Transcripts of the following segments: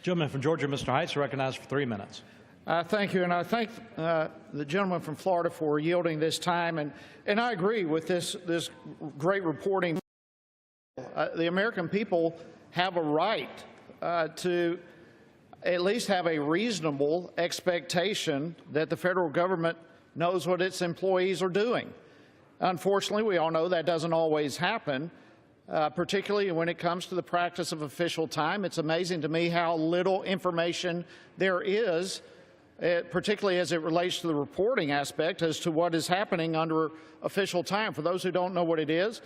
Gentleman from Georgia, Mr. Hice, recognized for 3 minutes. Thank you, and I thank the gentleman from Florida for yielding this time, and I agree with this great reporting. The American people have a right to at least have a reasonable expectation that the federal government knows what its employees are doing. Unfortunately, we all know that doesn't always happen, particularly when it comes to the practice of official time. It's amazing to me how little information there is, particularly as it relates to the reporting aspect, as to what is happening under official time. For those who don't know what it is,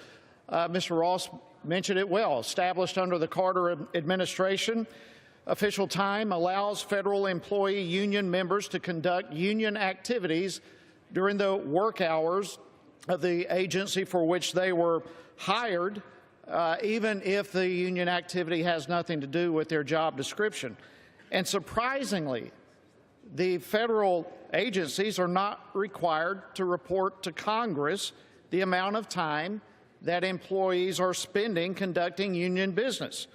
Mr. Ross mentioned it well. Established under the Carter administration, official time allows federal employee union members to conduct union activities during the work hours of the agency for which they were hired, even if the union activity has nothing to do with their job description. And surprisingly, the federal agencies are not required to report to Congress the amount of time that employees are spending conducting union business.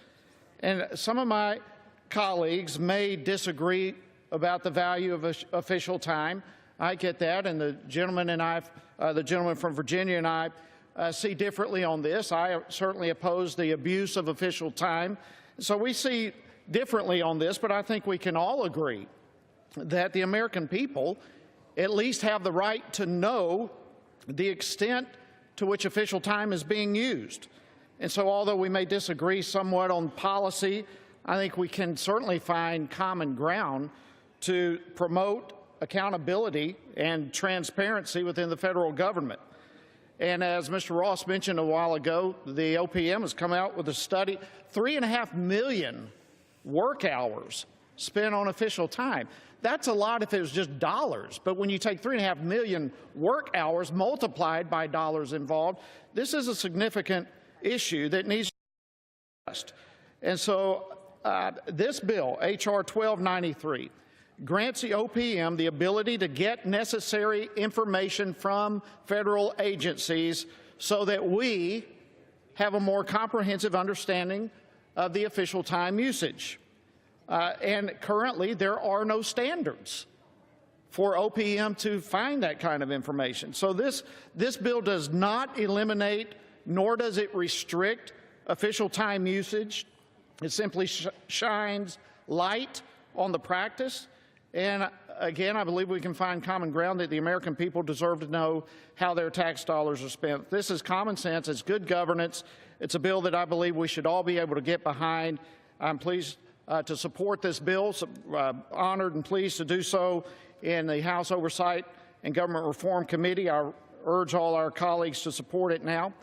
And some of my colleagues may disagree about the value of official time. I get that, and the gentleman from Virginia and I see differently on this. I certainly oppose the abuse of official time. So we see differently on this, but I think we can all agree that the American people at least have the right to know the extent to which official time is being used. And so although we may disagree somewhat on policy, I think we can certainly find common ground to promote accountability and transparency within the federal government. And as Mr. Ross mentioned a while ago, the OPM has come out with a study, 3.5 million work hours spent on official time. That's a lot if it was just dollars, but when you take 3.5 million work hours multiplied by dollars involved, this is a significant issue that needs to be addressed. And so this bill, H.R. 1293, grants the OPM the ability to get necessary information from federal agencies so that we have a more comprehensive understanding of the official time usage. And currently, there are no standards for OPM to find that kind of information. So this bill does not eliminate, nor does it restrict official time usage. It simply shines light on the practice. And again, I believe we can find common ground that the American people deserve to know how their tax dollars are spent. This is common sense. It's good governance. It's a bill that I believe we should all be able to get behind. I'm pleased to support this bill, honored and pleased to do so in the House Oversight and Government Reform Committee. I urge all our colleagues to support it now.